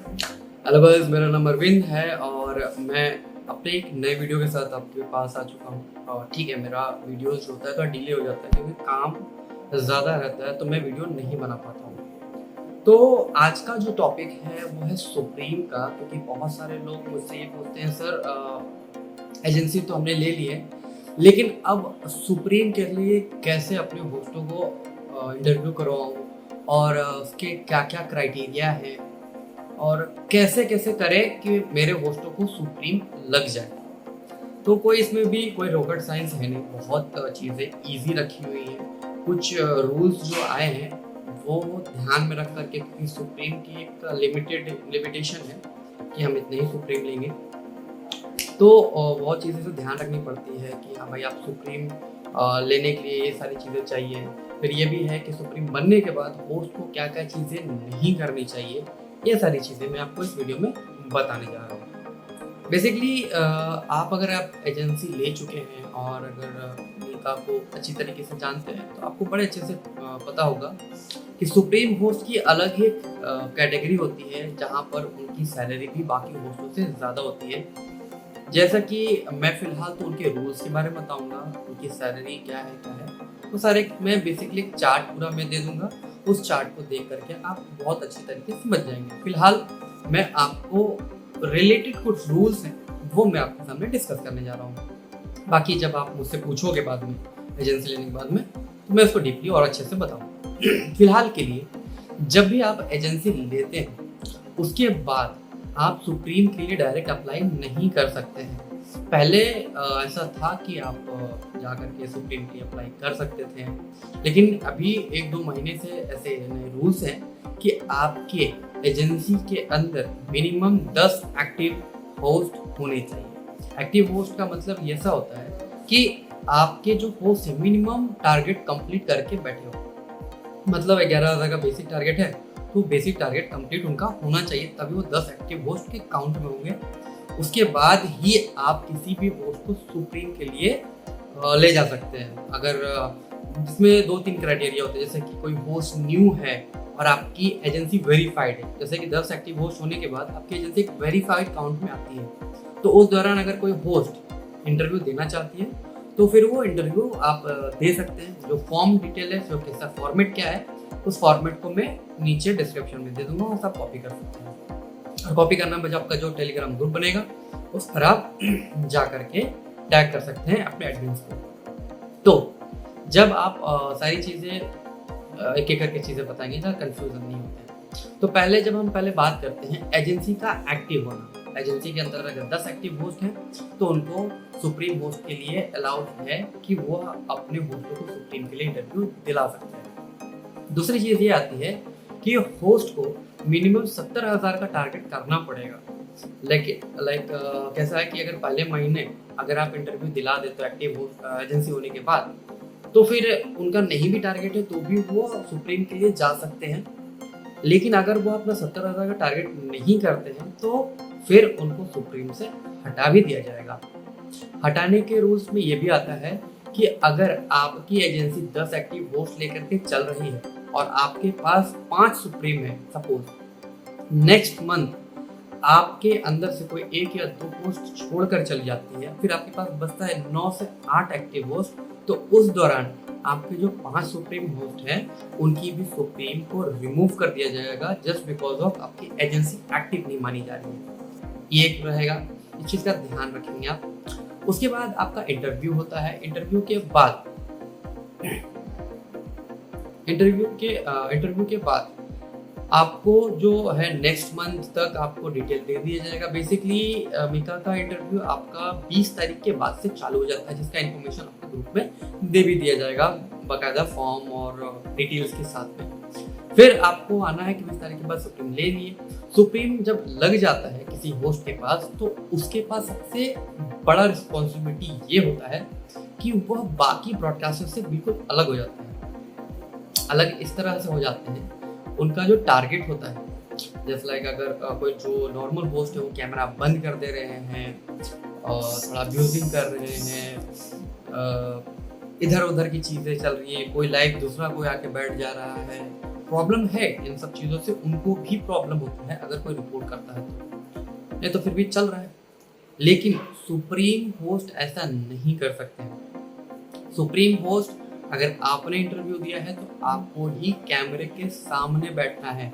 Hello guys, मेरा नाम अरविंद है और मैं अपने एक नए वीडियो के साथ आपके पास आ चुका हूँ। और ठीक है, मेरा वीडियोस जो होता है तो डिले हो जाता है क्योंकि काम ज़्यादा रहता है तो मैं वीडियो नहीं बना पाता हूँ। तो आज का जो टॉपिक है वो है सुप्रीम का, क्योंकि बहुत सारे लोग मुझसे ये पूछते हैं, सर एजेंसी तो हमने ले ली है लेकिन अब सुप्रीम के लिए कैसे अपने होस्टों को इंटरव्यू करवाऊँ और उसके क्या क्या क्राइटेरिया है और कैसे कैसे करें कि मेरे होस्टों को सुप्रीम लग जाए। तो कोई इसमें भी कोई रॉकेट साइंस है नहीं, बहुत चीज़ें इजी रखी हुई हैं। कुछ रूल्स जो आए हैं वो ध्यान में रख करके, क्योंकि सुप्रीम की एक लिमिटेशन है कि हम इतने ही सुप्रीम लेंगे। तो बहुत चीज़ें तो ध्यान रखनी पड़ती है कि हाँ भाई, आप सुप्रीम लेने के लिए ये सारी चीज़ें चाहिए। फिर ये भी है कि सुप्रीम बनने के बाद होस्ट को क्या क्या चीज़ें नहीं करनी चाहिए, ये सारी चीज़ें मैं आपको इस वीडियो में बताने जा रहा हूँ। बेसिकली आप एजेंसी ले चुके हैं और अगर मीका को अच्छी तरीके से जानते हैं तो आपको बड़े अच्छे से पता होगा कि सुप्रीम होस्ट की अलग ही कैटेगरी होती है जहाँ पर उनकी सैलरी भी बाकी होस्टों से ज़्यादा होती है। जैसा कि मैं फ़िलहाल तो उनके रूल्स के बारे में बताऊँगा, उनकी सैलरी क्या है, वो सारे मैं बेसिकली एक चार्ट पूरा मैं दे दूँगा। उस चार्ट को देख करके आप बहुत अच्छी तरीके से समझ जाएँगे। फ़िलहाल मैं आपको रिलेटेड कुछ रूल्स हैं, वो मैं आपके सामने डिस्कस करने जा रहा हूँ। बाकी जब आप मुझसे पूछोगे बाद में, एजेंसी लेने के बाद में, तो मैं उसको डीपली और अच्छे से बताऊँगा। फ़िलहाल के लिए जब भी आप एजेंसी लेते हैं, उसके बाद आप सुप्रीम के लिए डायरेक्ट अप्लाई नहीं कर सकते हैं। पहले ऐसा था कि आप जा कर के सुप्रीम के लिए अप्लाई कर सकते थे, लेकिन अभी 1-2 महीने से ऐसे नए रूल्स हैं कि आपके एजेंसी के अंदर मिनिमम 10 एक्टिव होस्ट होने चाहिए। एक्टिव होस्ट का मतलब ये ऐसा होता है कि आपके जो होस्ट है मिनिमम टारगेट कंप्लीट करके बैठे हो। मतलब 11,000 का बेसिक टारगेट है तो बेसिक टारगेट कंप्लीट उनका होना चाहिए, तभी वो 10 एक्टिव होस्ट के काउंट में होंगे। उसके बाद ही आप किसी भी होस्ट को सुप्रीम के लिए ले जा सकते हैं। अगर इसमें 2-3 क्राइटेरिया होते हैं, जैसे कि कोई होस्ट न्यू है और आपकी एजेंसी वेरीफाइड है। जैसे कि 10 एक्टिव होस्ट होने के बाद आपकी एजेंसी एक वेरीफाइड काउंट में आती है, तो उस दौरान अगर कोई होस्ट इंटरव्यू देना चाहती है तो फिर वो इंटरव्यू आप दे सकते हैं। जो फॉर्म डिटेल है, जो कैसा फॉर्मेट क्या है, उस फॉर्मेट को मैं नीचे डिस्क्रिप्शन में दे दूंगा और सब कॉपी कर सकते हैं। और कॉपी करना बजाय आपका जो टेलीग्राम ग्रुप बनेगा उस पर आप जा करके टैग कर सकते हैं अपने एडमिन्स को। तो जब आप सारी चीज़ें एक एक करके चीज़ें बताएंगे जहाँ कन्फ्यूजन नहीं होता है। तो जब हम बात करते हैं एजेंसी का एक्टिव होना, एजेंसी के अंदर अगर 10 एक्टिव होस्ट हैं तो उनको सुप्रीम होस्ट के लिए अलाउड है कि वो अपने होस्टों को सुप्रीम के लिए इंटरव्यू दिला सकते हैं। दूसरी चीज़ ये आती है कि होस्ट को मिनिमम 70,000 का टारगेट करना पड़ेगा। कैसा है कि अगर पहले महीने अगर आप इंटरव्यू दिला दे तो एक्टिव होस्ट एजेंसी होने के बाद, तो फिर उनका नहीं भी टारगेट है तो भी वो सुप्रीम के लिए जा सकते हैं। लेकिन अगर वो अपना 70,000 का टारगेट नहीं करते हैं तो फिर उनको सुप्रीम से हटा भी दिया जाएगा। हटाने के रूल्स में ये भी आता है कि अगर आपकी एजेंसी 10 एक्टिव होस्ट लेकर के चल रही है और आपके पास 5 सुप्रीम है, सपोज नेक्स्ट मंथ आपके अंदर से कोई 1 या 2 पोस्ट छोड़कर चली जाती है, फिर आपके पास बचता है 9 से 8 एक्टिव होस्ट, तो उस दौरान आपके जो 5 सुप्रीम होस्ट हैं उनकी भी सुप्रीम को रिमूव कर दिया जाएगा, जस्ट बिकॉज ऑफ आपकी एजेंसी एक्टिव नहीं मानी जा रही है। ये एक रहेगा, इस चीज़ का ध्यान रखेंगे आप। उसके बाद आपका इंटरव्यू होता है। इंटरव्यू के बाद आपको जो है नेक्स्ट मंथ तक आपको डिटेल दे दिया जाएगा। बेसिकली मीका का इंटरव्यू आपका 20 तारीख के बाद से चालू हो जाता है, जिसका इन्फॉर्मेशन आपको ग्रुप में दे भी दिया जाएगा बाकायदा फॉर्म और डिटेल्स के साथ में। फिर आपको आना है कि 20 तारीख के बाद सुप्रीम ले लिए। सुप्रीम जब लग जाता है किसी होस्ट के पास तो उसके पास सबसे बड़ा रिस्पॉन्सिबिलिटी ये होता है कि वह बाकी ब्रॉडकास्टर से बिल्कुल अलग हो जाता है। अलग इस तरह से हो जाते हैं, उनका जो टारगेट होता है, जैसे अगर कोई जो नॉर्मल होस्ट है वो कैमरा बंद कर दे रहे हैं और थोड़ा अब्यूजिंग कर रहे हैं, इधर उधर की चीज़ें चल रही है, कोई लाइव दूसरा कोई आके बैठ जा रहा है, प्रॉब्लम है इन सब चीज़ों से, उनको भी प्रॉब्लम होता है अगर कोई रिपोर्ट करता है तो, नहीं तो फिर भी चल रहा है। लेकिन सुप्रीम होस्ट ऐसा नहीं कर सकते हैं। सुप्रीम होस्ट, अगर आपने इंटरव्यू दिया है तो आपको ही कैमरे के सामने बैठना है।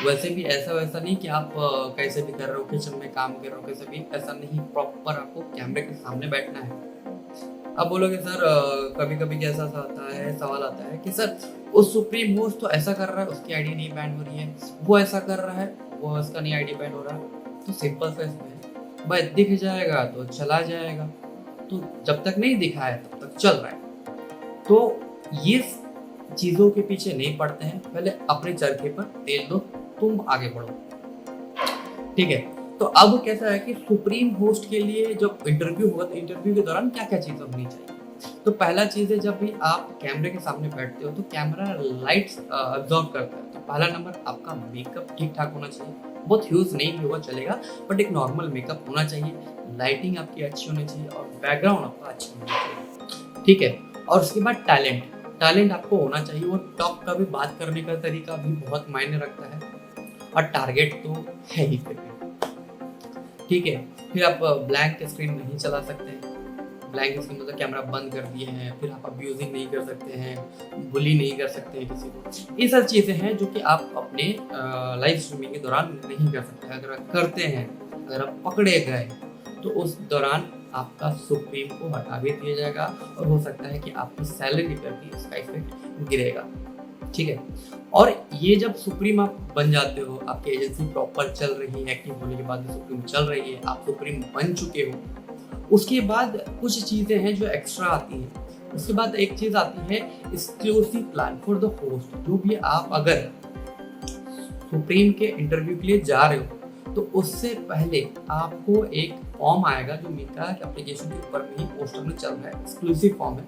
वैसे भी ऐसा वैसा नहीं कि आप कैसे भी कर रहे हो, किचन में काम कर रहे हो, कैसे भी, ऐसा नहीं, प्रॉपर आपको कैमरे के सामने बैठना है। अब बोलोगे सर कभी कभी कैसा सा आता है, सवाल आता है कि सर उस सुप्रीम होस्ट तो ऐसा कर रहा है, उसकी आईडी नहीं बैन हो रही है, वो ऐसा कर रहा है, वो उसका नहीं आईडी बैन हो रहा है। तो सिंपल सा है भाई, दिख जाएगा तो चला जाएगा, तो जब तक नहीं दिखा है तब तक चल रहा है। तो ये चीज़ों के पीछे नहीं पड़ते हैं, पहले अपने चरखे पर तेल दो, तुम आगे बढ़ो, ठीक है। तो अब कैसा है कि सुप्रीम होस्ट के लिए जब इंटरव्यू होगा तो इंटरव्यू के दौरान क्या क्या चीज़ होनी चाहिए। तो पहला चीज़ है, जब भी आप कैमरे के सामने बैठते हो तो कैमरा लाइट्स अब्जॉर्ब करता है। तो पहला नंबर, आपका मेकअप ठीक ठाक होना चाहिए, बहुत ह्यूज नहीं भी होगा चलेगा, बट एक नॉर्मल मेकअप होना चाहिए, लाइटिंग आपकी अच्छी होनी चाहिए और बैकग्राउंड आपका अच्छा होना चाहिए, ठीक है। और उसके बाद टैलेंट आपको होना चाहिए, और टॉप का भी बात करने का तरीका भी बहुत मायने रखता है, और टारगेट तो है ही फिर, ठीक है। फिर आप ब्लैंक स्क्रीन नहीं चला सकते हैं, ब्लैंक स्क्रीन मतलब कैमरा बंद कर दिए हैं, फिर आप अब्यूजिंग नहीं कर सकते हैं, बुली नहीं कर सकते हैं किसी को। ये सब चीज़ें हैं जो कि आप अपने लाइव स्ट्रीमिंग के दौरान नहीं कर सकते। अगर आप करते हैं, अगर आप पकड़े गए तो उस दौरान आपका सुप्रीम को हटा भी दिया जाएगा, और हो सकता है कि आपकी सैलरी पर भी इसका इफेक्ट गिरेगा, ठीक है। और ये जब सुप्रीम आप बन जाते हो, आपकी एजेंसी प्रॉपर चल रही है, एक्टिव होने के बाद सुप्रीम चल रही है, आप सुप्रीम बन चुके हो, उसके बाद कुछ चीज़ें हैं जो एक्स्ट्रा आती हैं। उसके बाद एक चीज़ आती है exclusive plan for the host. जो भी आप अगर सुप्रीम के इंटरव्यू के लिए जा रहे हो तो उससे पहले आपको एक फॉर्म आएगा जो मीका के एप्लीकेशन के ऊपर में ही पोस्टर में चल रहा है, एक्सक्लूसिव फॉर्म है,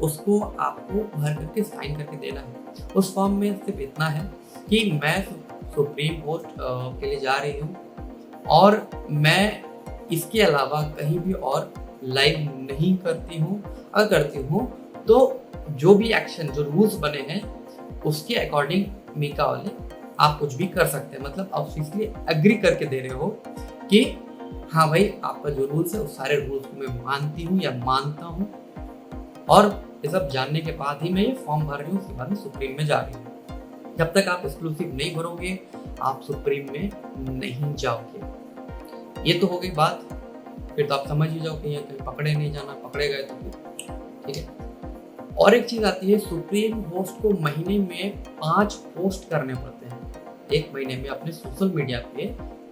उसको आपको भर करके साइन करके देना है। उस फॉर्म में सिर्फ इतना है कि मैं सुप्रीम होस्ट के लिए जा रही हूँ और मैं इसके अलावा कहीं भी और लाइव नहीं करती हूँ, अगर करती हूँ तो जो भी एक्शन, जो रूल्स बने हैं उसके अकॉर्डिंग मीका वाले आप कुछ भी कर सकते हैं। मतलब आप इसलिए एग्री करके दे रहे हो कि हाँ भाई, आपका जो रूल्स है उस सारे रूल्स को मैं मानती हूँ या मानता हूँ, और ये सब जानने के बाद ही मैं ये फॉर्म भर रही हूँ, उसके बाद मैं सुप्रीम में जा रही हूँ। जब तक आप एक्सक्लूसिव नहीं भरोगे आप सुप्रीम में नहीं जाओगे। ये तो हो गई बात, फिर तो आप समझ ही जाओ कि ये कहीं पकड़े नहीं जाना, पकड़े गए तो ठीक है। और एक चीज आती है, सुप्रीम होस्ट को महीने में 5 पोस्ट करने पड़ते हैं। एक महीने में अपने सोशल मीडिया पे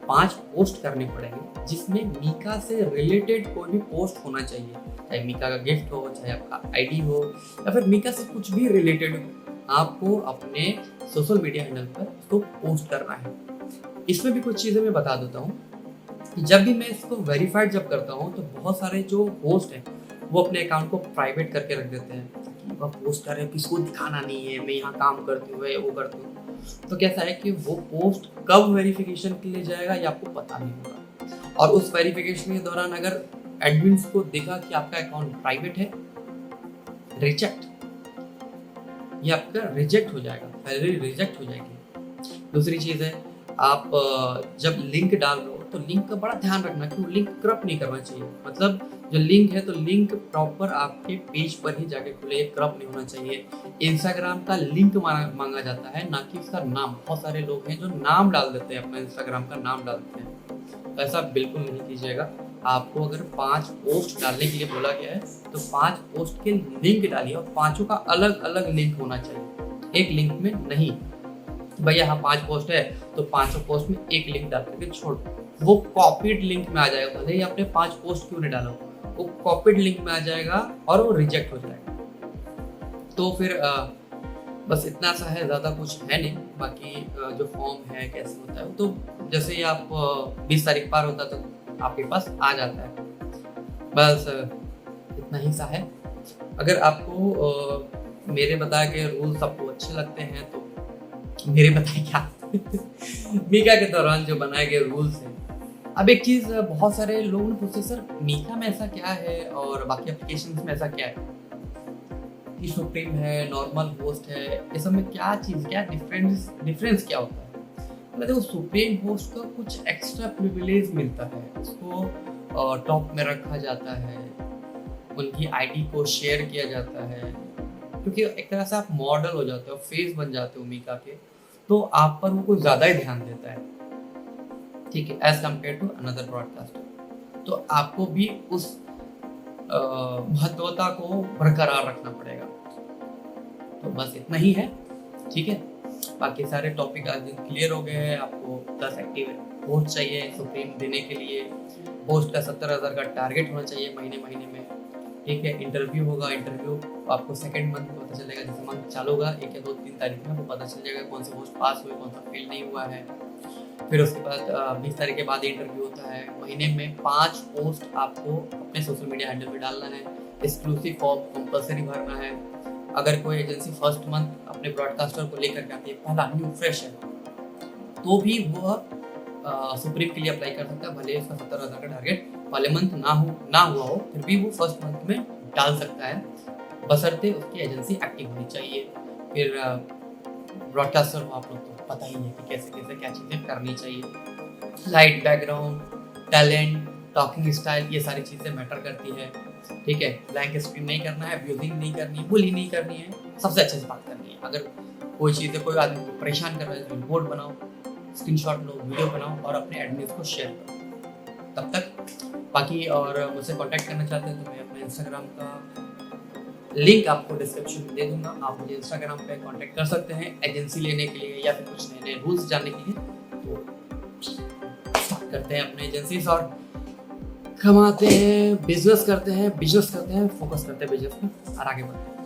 5 पोस्ट करने पड़ेंगे, जिसमें मीका से रिलेटेड कोई भी पोस्ट होना चाहिए, चाहे मीका का गिफ्ट हो, चाहे आपका आईडी हो, या फिर मीका से कुछ भी रिलेटेड हो, आपको अपने सोशल मीडिया हैंडल पर उसको पोस्ट करना है। इसमें भी कुछ चीज़ें मैं बता देता हूँ। जब भी मैं इसको वेरीफाइड जब करता हूँ तो बहुत सारे जो होस्ट हैं वो अपने अकाउंट को प्राइवेट करके रख देते हैं कि वह पोस्ट कर रहे हैं, किसको दिखाना नहीं है, मैं यहाँ काम करती हूँ, वो करती हूँ। तो कैसा है कि वो पोस्ट कब वेरिफिकेशन के लिए जाएगा ये आपको पता नहीं होगा, और उस वेरिफिकेशन के दौरान अगर एडमिन्स को देखा कि आपका अकाउंट प्राइवेट है, रिजेक्ट, ये आपका रिजेक्ट हो जाएगा, सैलरी रिजेक्ट हो जाएगी। दूसरी चीज़ है, आप जब लिंक डाल रहे हो तो लिंक का बड़ा ध्यान रखना कि वो लिंक करप्ट नहीं करना चाहिए। मतलब जो लिंक है तो लिंक प्रॉपर आपके पेज पर ही जाके खुले, करप्ट नहीं होना चाहिए। इंस्टाग्राम का लिंक मांगा जाता है, ना कि उसका नाम। बहुत सारे लोग हैं जो नाम डाल देते हैं, अपना इंस्टाग्राम का नाम डाल देते हैं, तो ऐसा बिल्कुल नहीं कीजिएगा। आपको अगर 5 पोस्ट डालने के लिए बोला गया है तो 5 पोस्ट के लिंक डालिए, और 5 का अलग अलग लिंक होना चाहिए, एक लिंक में नहीं। भैया हाँ 5 पोस्ट है तो 5 पोस्ट में एक लिंक डाल करके छोड़, वो कॉपीड लिंक में आ जाएगा। भले ही आपने 5 पोस्ट क्यों नहीं डाला, वो कॉपीड लिंक में आ जाएगा और वो रिजेक्ट हो जाएगा। तो फिर बस इतना सा है, ज़्यादा कुछ है नहीं। बाकी जो फॉर्म है कैसे होता है तो जैसे ही आप 20 तारीख पार होता तो आपके पास आ जाता है। बस इतना ही सा है। अगर आपको मेरे बताए गए रूल्स आपको अच्छे लगते हैं तो मेरे बताए क्या मीका के दौरान जो बनाए गए रूल्स हैं। अब एक चीज़ बहुत सारे लोग ने पूछे, सर मीका में ऐसा क्या है और बाकी एप्लीकेशन में ऐसा क्या है। कि सुप्रीम है, नॉर्मल होस्ट है, ये सब में क्या चीज़, क्या डिफरेंस क्या होता है? मतलब देखो, सुप्रीम होस्ट को कुछ एक्स्ट्रा प्रिविलेज मिलता है, उसको टॉप में रखा जाता है, उनकी आईडी को शेयर किया जाता है, क्योंकि एक तरह से आप मॉडल हो जाते हो, फेस बन जाते हो मीका के, तो आप पर वो कुछ ज़्यादा ही ध्यान देता है, ठीक है, as compare to another broadcaster. तो आपको भी उस महत्वता को बरकरार रखना पड़ेगा। तो बस इतना ही है, ठीक है। बाकी सारे टॉपिक आज क्लियर हो गए हैं। आपको 10 एक्टिव होस्ट चाहिए सुप्रीम देने के लिए। होस्ट का 70,000 का टारगेट होना चाहिए महीने में, ठीक है। इंटरव्यू होगा, इंटरव्यू आपको सेकंड मंथ में पता चलेगा, जैसे मंथ चालू होगा 1 या 2-3 तारीख में, आपको पता चल जाएगा कौन से होस्ट पास हुए, कौन सा फेल नहीं हुआ है। फिर उसके बाद 20 तारीख के बाद इंटरव्यू होता है। महीने में 5 पोस्ट आपको अपने सोशल मीडिया हैंडल पे डालना है। एक्सक्लूसिव फॉर्म कंपलसरी भरना है। अगर कोई एजेंसी फर्स्ट मंथ अपने ब्रॉडकास्टर को लेकर के आती है, पहला न्यू फ्रेश है, तो भी वह सुप्रीम के लिए अप्लाई कर सकता है, भले उसका 70,000 का टारगेट वाले मंथ ना हुआ हो, फिर भी वो फर्स्ट मंथ में डाल सकता है, बशर्ते उसकी एजेंसी एक्टिव होनी चाहिए। फिर ब्रॉडकास्टर हो आप लोग तो पता ही है कि कैसे कैसे क्या चीज़ें करनी चाहिए। Light background, talent, talking style, ये सारी चीज़ें मैटर करती है, ठीक है। ब्लैंक स्क्रीन नहीं करना है, अब्यूजिंग नहीं करनी, बुली नहीं करनी है, सबसे अच्छे से बात करनी है। अगर कोई चीज़ें कोई आदमी को परेशान कर रहा है तो रिपोर्ट बनाओ, स्क्रीनशॉट लो, वीडियो बनाओ और अपने एडमिन को शेयर करो। तब तक बाकी और मुझसे कांटेक्ट करना चाहते हैं तो मैं अपने इंस्टाग्राम का लिंक आपको डिस्क्रिप्शन में दे दूंगा। आप मुझे इंस्टाग्राम पे कांटेक्ट कर सकते हैं एजेंसी लेने के लिए या फिर कुछ नए नए रूल्स जानने के लिए। तो स्टार्ट करते हैं अपने एजेंसीज और कमाते हैं, बिजनेस करते हैं, फोकस करते हैं बिजनेस में और आगे बढ़ते हैं।